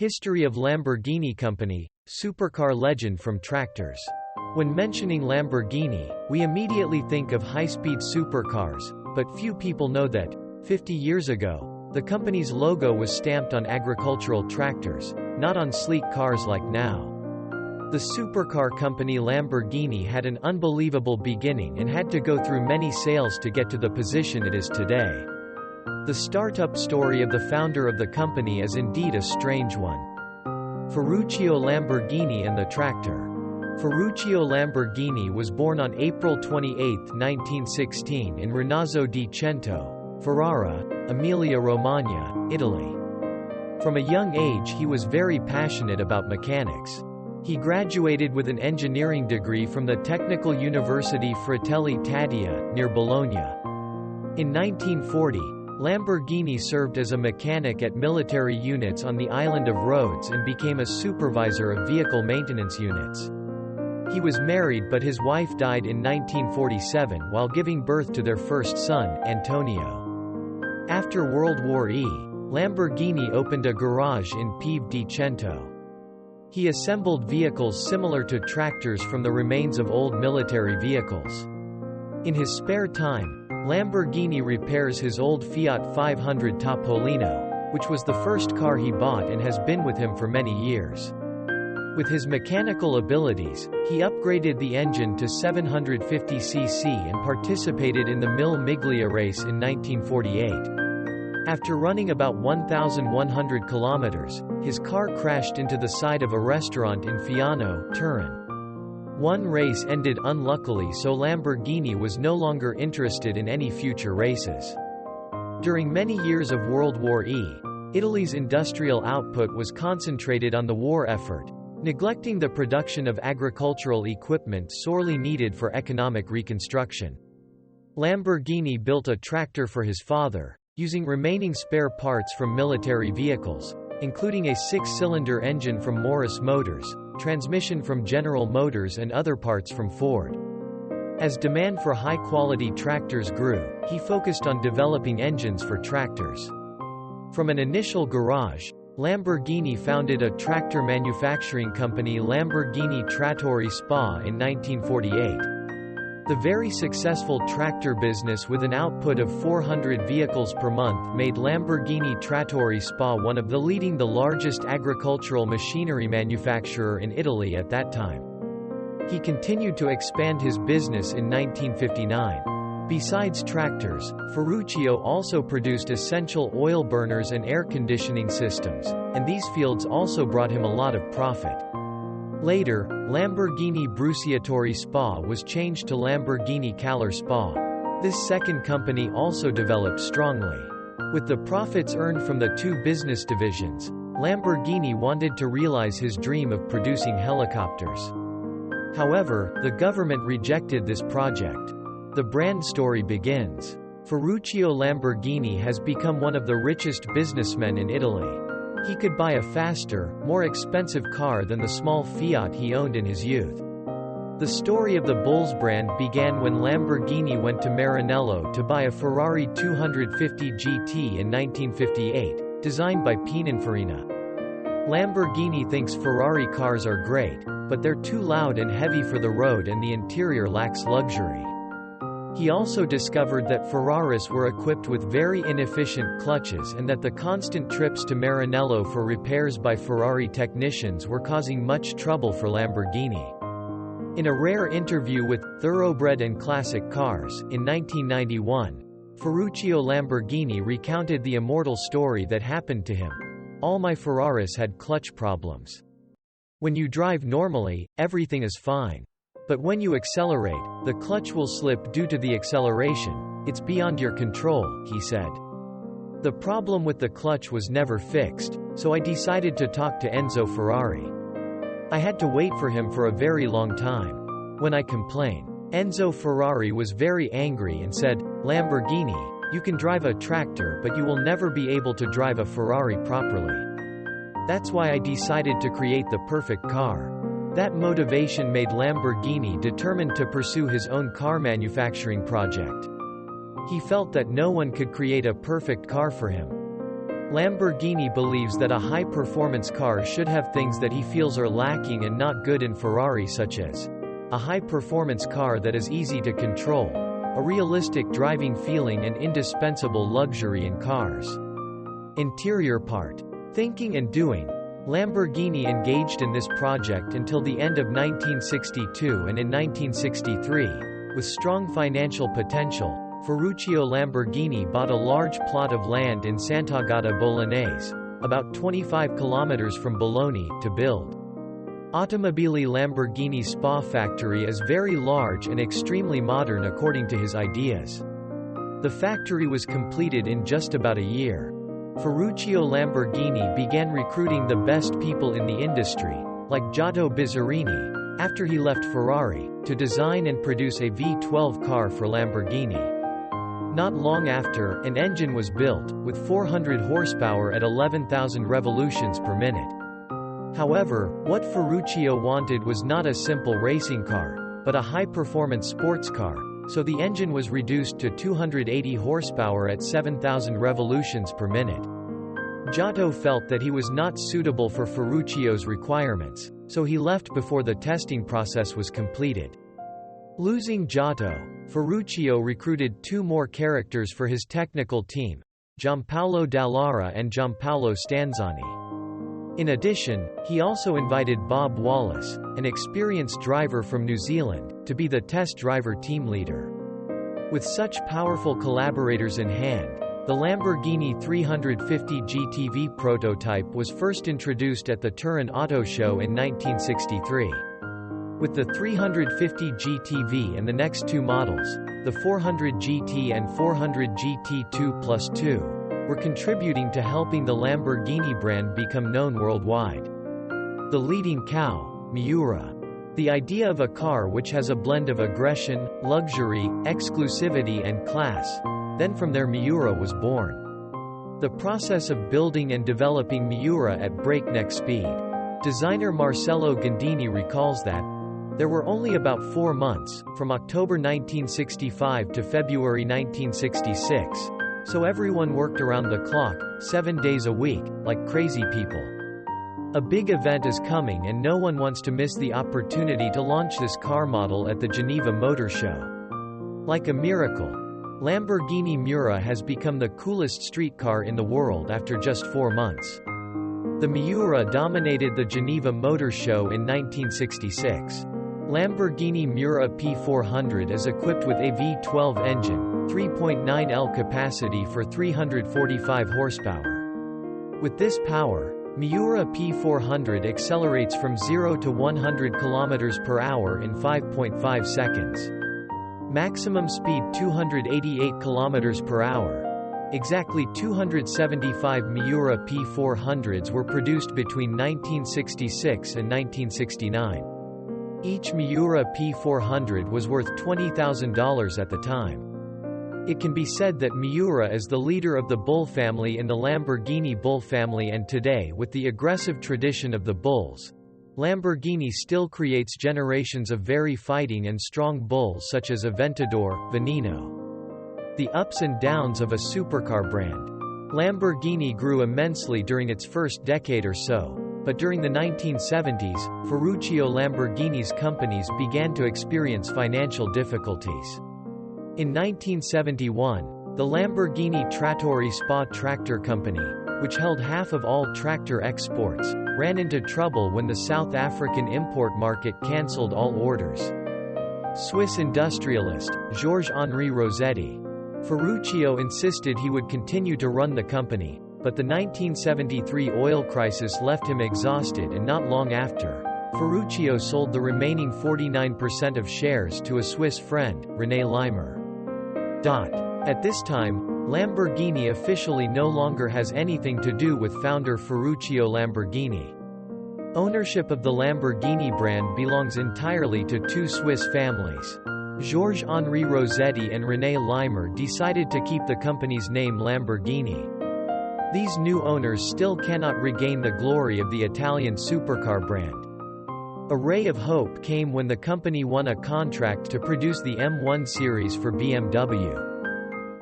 History of Lamborghini Company, supercar legend from tractors. When mentioning Lamborghini, we immediately think of high-speed supercars, but few people know that, 50 years ago, the company's logo was stamped on agricultural tractors, not on sleek cars like now. The supercar company Lamborghini had an unbelievable beginning and had to go through many sales to get to the position it is today. The startup story of the founder of the company is indeed a strange one. Ferruccio Lamborghini and the tractor. Ferruccio Lamborghini was born on April 28, 1916 in Renazzo di Cento, Ferrara, Emilia-Romagna, Italy. From a young age he was very passionate about mechanics. He graduated with an engineering degree from the Technical University Fratelli Taddea, near Bologna. In 1940, Lamborghini served as a mechanic at military units on the island of Rhodes and became a supervisor of vehicle maintenance units. He was married, but his wife died in 1947 while giving birth to their first son, Antonio. After World War I, Lamborghini opened a garage in Pieve di Cento. He assembled vehicles similar to tractors from the remains of old military vehicles. In his spare time, Lamborghini repairs his old Fiat 500 Topolino, which was the first car he bought and has been with him for many years. With his mechanical abilities, he upgraded the engine to 750 cc and participated in the Mille Miglia race in 1948. After running about 1,100 kilometers, his car crashed into the side of a restaurant in Fiano, Turin. One race ended unluckily, so Lamborghini was no longer interested in any future races. During many years of World War I, Italy's industrial output was concentrated on the war effort, neglecting the production of agricultural equipment sorely needed for economic reconstruction. Lamborghini built a tractor for his father, using remaining spare parts from military vehicles, including a 6-cylinder engine from Morris Motors, transmission from General Motors and other parts from Ford. As demand for high-quality tractors grew, he focused on developing engines for tractors. From an initial garage, Lamborghini founded a tractor manufacturing company, Lamborghini Trattori SpA, in 1948. The very successful tractor business with an output of 400 vehicles per month made Lamborghini Trattori SpA one of the largest agricultural machinery manufacturer in Italy at that time. He continued to expand his business in 1959. Besides tractors, Ferruccio also produced essential oil burners and air conditioning systems, and these fields also brought him a lot of profit. Later, Lamborghini Bruciatori SpA was changed to Lamborghini Calor SpA. This second company also developed strongly. With the profits earned from the two business divisions, Lamborghini wanted to realize his dream of producing helicopters. However, the government rejected this project. The brand story begins. Ferruccio Lamborghini has become one of the richest businessmen in Italy. He could buy a faster, more expensive car than the small Fiat he owned in his youth. The story of the Bulls brand began when Lamborghini went to Maranello to buy a Ferrari 250 GT in 1958, designed by Pininfarina. Lamborghini thinks Ferrari cars are great, but they're too loud and heavy for the road and the interior lacks luxury. He also discovered that Ferraris were equipped with very inefficient clutches and that the constant trips to Maranello for repairs by Ferrari technicians were causing much trouble for Lamborghini. In a rare interview with Thoroughbred and Classic Cars in 1991, Ferruccio Lamborghini recounted the immortal story that happened to him. All my Ferraris had clutch problems. When you drive normally, everything is fine. But when you accelerate, the clutch will slip due to the acceleration. It's beyond your control, he said. The problem with the clutch was never fixed, so I decided to talk to Enzo Ferrari. I had to wait for him for a very long time. When I complained, Enzo Ferrari was very angry and said, "Lamborghini, you can drive a tractor but you will never be able to drive a Ferrari properly." That's why I decided to create the perfect car. That motivation made Lamborghini determined to pursue his own car manufacturing project. He felt that no one could create a perfect car for him. Lamborghini believes that a high-performance car should have things that he feels are lacking and not good in Ferrari, such as a high-performance car that is easy to control, a realistic driving feeling, and indispensable luxury in cars. Interior part. Thinking and doing. Lamborghini engaged in this project until the end of 1962, and in 1963, with strong financial potential, Ferruccio Lamborghini bought a large plot of land in Sant'Agata Bolognese, about 25 kilometers from Bologna, to build. Automobili Lamborghini Spa factory is very large and extremely modern according to his ideas. The factory was completed in just about a year. Ferruccio Lamborghini began recruiting the best people in the industry, like Giotto Bizzarini, after he left Ferrari, to design and produce a V12 car for Lamborghini. Not long after, an engine was built, with 400 horsepower at 11,000 revolutions per minute. However, what Ferruccio wanted was not a simple racing car, but a high-performance sports car, so the engine was reduced to 280 horsepower at 7,000 revolutions per minute. Giotto felt that he was not suitable for Ferruccio's requirements, so he left before the testing process was completed. Losing Giotto, Ferruccio recruited 2 more characters for his technical team, Giampaolo Dallara and Giampaolo Stanzani. In addition, he also invited Bob Wallace, an experienced driver from New Zealand, to be the test driver team leader. With such powerful collaborators in hand, the Lamborghini 350 GTV prototype was first introduced at the Turin Auto Show in 1963. With the 350 GTV and the next 2 models, the 400 GT and 400 GT2 Plus 2, were contributing to helping the Lamborghini brand become known worldwide. The leading cow, Miura. The idea of a car which has a blend of aggression, luxury, exclusivity and class. Then from there Miura was born. The process of building and developing Miura at breakneck speed. Designer Marcello Gandini recalls that there were only about 4 months, from October 1965 to February 1966, so everyone worked around the clock, 7 days a week, like crazy people. A big event is coming and no one wants to miss the opportunity to launch this car model at the Geneva Motor Show. Like a miracle, Lamborghini Miura has become the coolest street car in the world after just 4 months. The Miura dominated the Geneva Motor Show in 1966. Lamborghini Miura P400 is equipped with a V12 engine, 3.9L capacity for 345 horsepower. With this power, Miura P400 accelerates from 0 to 100 km per hour in 5.5 seconds. Maximum speed 288 km per hour. Exactly 275 Miura P400s were produced between 1966 and 1969. Each Miura P400 was worth $20,000 at the time. It can be said that Miura is the leader of the Bull family in the Lamborghini Bull family, and today, with the aggressive tradition of the Bulls, Lamborghini still creates generations of very fighting and strong bulls such as Aventador, Veneno. The ups and downs of a supercar brand. Lamborghini grew immensely during its first decade or so, but during the 1970s, Ferruccio Lamborghini's companies began to experience financial difficulties. In 1971, the Lamborghini Trattori Spa Tractor Company, which held half of all tractor exports, ran into trouble when the South African import market cancelled all orders. Swiss industrialist, Georges-Henri Rossetti. Ferruccio insisted he would continue to run the company, but the 1973 oil crisis left him exhausted, and not long after, Ferruccio sold the remaining 49% of shares to a Swiss friend, René Leimer. At this time, Lamborghini officially no longer has anything to do with founder Ferruccio Lamborghini. Ownership of the Lamborghini brand belongs entirely to 2 Swiss families. Georges-Henri Rossetti and René Leimer decided to keep the company's name Lamborghini. These new owners still cannot regain the glory of the Italian supercar brand. A ray of hope came when the company won a contract to produce the M1 series for BMW.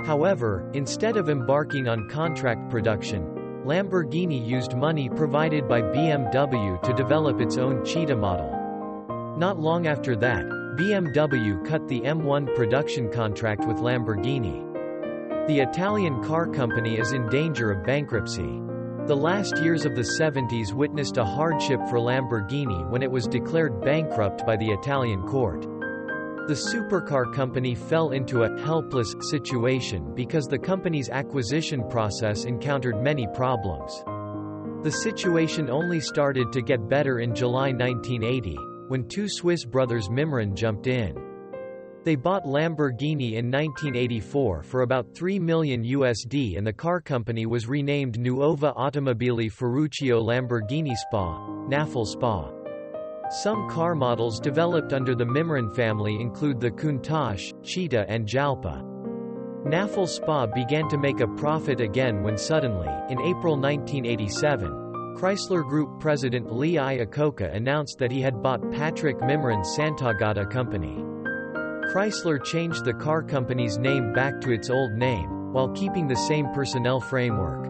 However, instead of embarking on contract production, Lamborghini used money provided by BMW to develop its own Cheetah model. Not long after that, BMW cut the M1 production contract with Lamborghini. The Italian car company is in danger of bankruptcy. The last years of the 70s witnessed a hardship for Lamborghini when it was declared bankrupt by the Italian court. The supercar company fell into a helpless situation because the company's acquisition process encountered many problems. The situation only started to get better in July 1980, when two Swiss brothers Miura jumped in. They bought Lamborghini in 1984 for about $3 million and the car company was renamed Nuova Automobili Ferruccio Lamborghini SPA, NAFL SPA. Some car models developed under the Miura family include the Countach, Cheetah and Jalpa. NAFL SPA began to make a profit again when suddenly, in April 1987, Chrysler Group president Lee Iacocca announced that he had bought Patrick Miura's Sant'Agata company. Chrysler changed the car company's name back to its old name, while keeping the same personnel framework.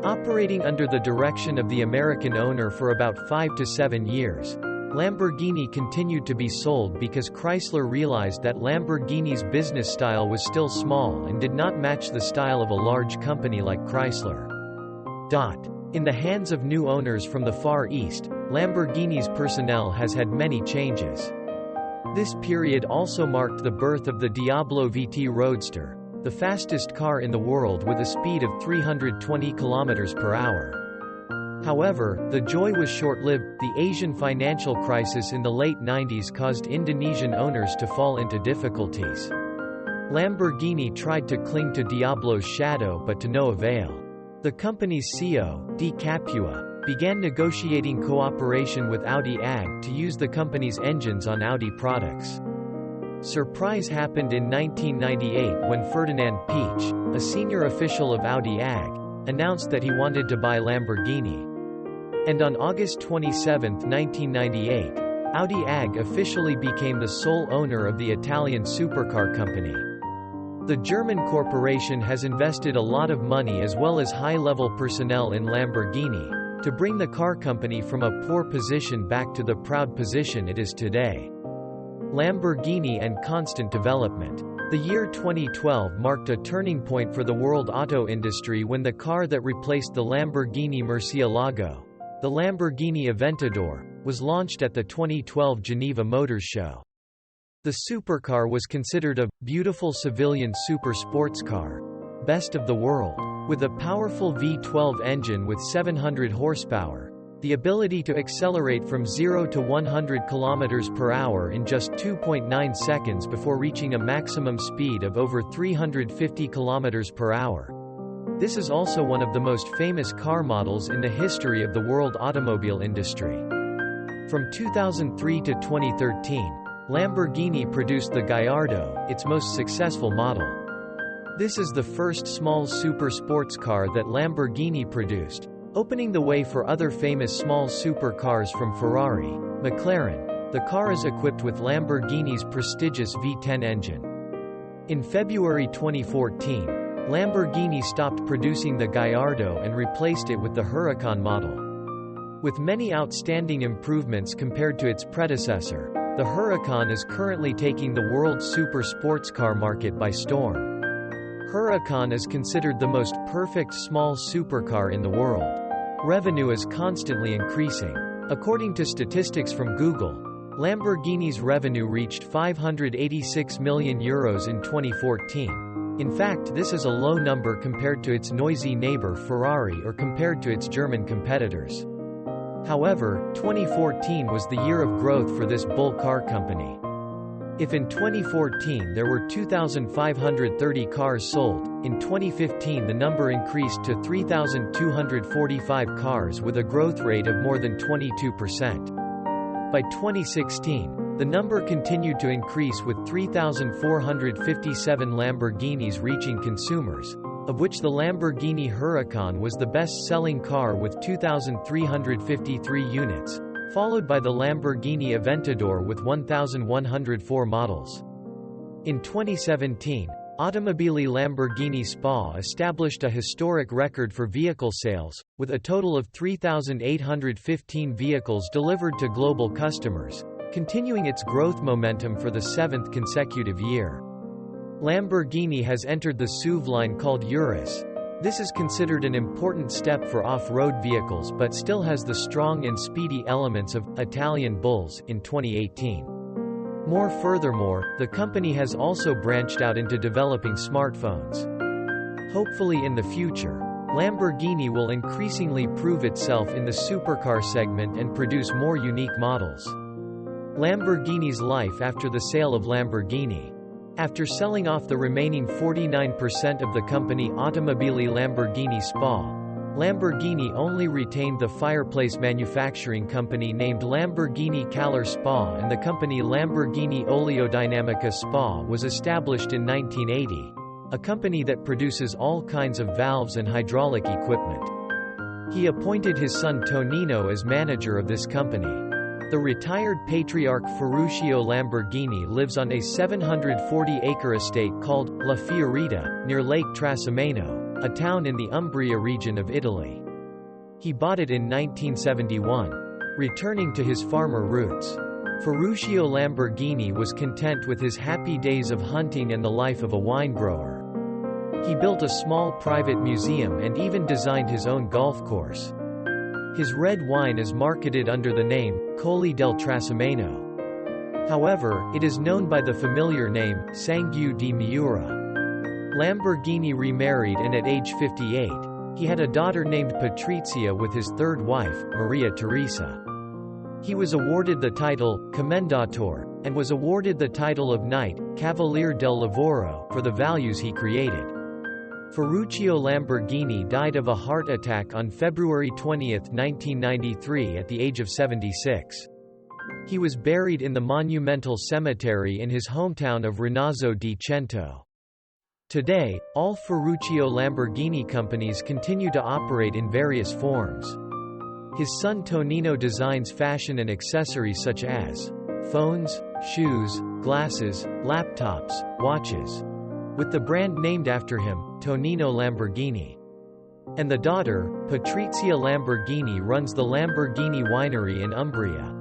Operating under the direction of the American owner for about 5 to 7 years, Lamborghini continued to be sold because Chrysler realized that Lamborghini's business style was still small and did not match the style of a large company like Chrysler. In the hands of new owners from the Far East, Lamborghini's personnel has had many changes. This period also marked the birth of the Diablo VT Roadster, the fastest car in the world with a speed of 320 km/h. However, the joy was short-lived. The Asian financial crisis in the late 90s caused Indonesian owners to fall into difficulties. Lamborghini tried to cling to Diablo's shadow but to no avail. The company's CEO, D. Capua, began negotiating cooperation with Audi AG to use the company's engines on Audi products. Surprise happened in 1998 when Ferdinand Piech, a senior official of Audi AG, announced that he wanted to buy Lamborghini. And on August 27, 1998, Audi AG officially became the sole owner of the Italian supercar company. The German corporation has invested a lot of money as well as high-level personnel in Lamborghini, to bring the car company from a poor position back to the proud position it is today. Lamborghini and constant development. The year 2012 marked a turning point for the world auto industry when the car that replaced the Lamborghini Murcielago, the Lamborghini Aventador, was launched at the 2012 Geneva Motor Show. The supercar was considered a beautiful civilian super sports car, best of the world, with a powerful V12 engine with 700 horsepower, the ability to accelerate from 0 to 100 km/h in just 2.9 seconds before reaching a maximum speed of over 350 km/h. This is also one of the most famous car models in the history of the world automobile industry. From 2003 to 2013, Lamborghini produced the Gallardo, its most successful model. This is the first small super sports car that Lamborghini produced, opening the way for other famous small supercars from Ferrari, McLaren. The car is equipped with Lamborghini's prestigious V10 engine. In February 2014, Lamborghini stopped producing the Gallardo and replaced it with the Huracan model. With many outstanding improvements compared to its predecessor, the Huracan is currently taking the world super sports car market by storm. Huracan is considered the most perfect small supercar in the world. Revenue is constantly increasing. According to statistics from Google, Lamborghini's revenue reached €586 million in 2014. In fact, this is a low number compared to its noisy neighbor Ferrari or compared to its German competitors. However, 2014 was the year of growth for this bull car company. If in 2014 there were 2,530 cars sold, in 2015 the number increased to 3,245 cars with a growth rate of more than 22%. By 2016, the number continued to increase with 3,457 Lamborghinis reaching consumers, of which the Lamborghini Huracan was the best-selling car with 2,353 units, followed by the Lamborghini Aventador with 1,104 models. In 2017, Automobili Lamborghini SPA established a historic record for vehicle sales, with a total of 3,815 vehicles delivered to global customers, continuing its growth momentum for the 7th consecutive year. Lamborghini has entered the SUV line called Urus. This is considered an important step for off-road vehicles but still has the strong and speedy elements of Italian Bulls in 2018. Furthermore, the company has also branched out into developing smartphones. Hopefully in the future, Lamborghini will increasingly prove itself in the supercar segment and produce more unique models. Lamborghini's life after the sale of Lamborghini. After selling off the remaining 49% of the company Automobili Lamborghini SPA, Lamborghini only retained the fireplace manufacturing company named Lamborghini Calor SPA, and the company Lamborghini Oleodynamica SPA was established in 1980, a company that produces all kinds of valves and hydraulic equipment. He appointed his son Tonino as manager of this company. The retired patriarch Ferruccio Lamborghini lives on a 740-acre estate called La Fiorita, near Lake Trasimeno, a town in the Umbria region of Italy. He bought it in 1971, returning to his farmer roots. Ferruccio Lamborghini was content with his happy days of hunting and the life of a wine grower. He built a small private museum and even designed his own golf course. His red wine is marketed under the name Colli del Trasimeno. However, it is known by the familiar name Sangue di Miura. Lamborghini remarried and at age 58, he had a daughter named Patrizia with his third wife, Maria Teresa. He was awarded the title Commendatore, and was awarded the title of Knight, Cavaliere del Lavoro, for the values he created. Ferruccio Lamborghini died of a heart attack on February 20, 1993 at the age of 76. He was buried in the monumental cemetery in his hometown of Rinazzo di Cento. Today, all Ferruccio Lamborghini companies continue to operate in various forms. His son Tonino designs fashion and accessories such as phones, shoes, glasses, laptops, watches, with the brand named after him, Tonino Lamborghini. And the daughter, Patrizia Lamborghini, runs the Lamborghini winery in Umbria.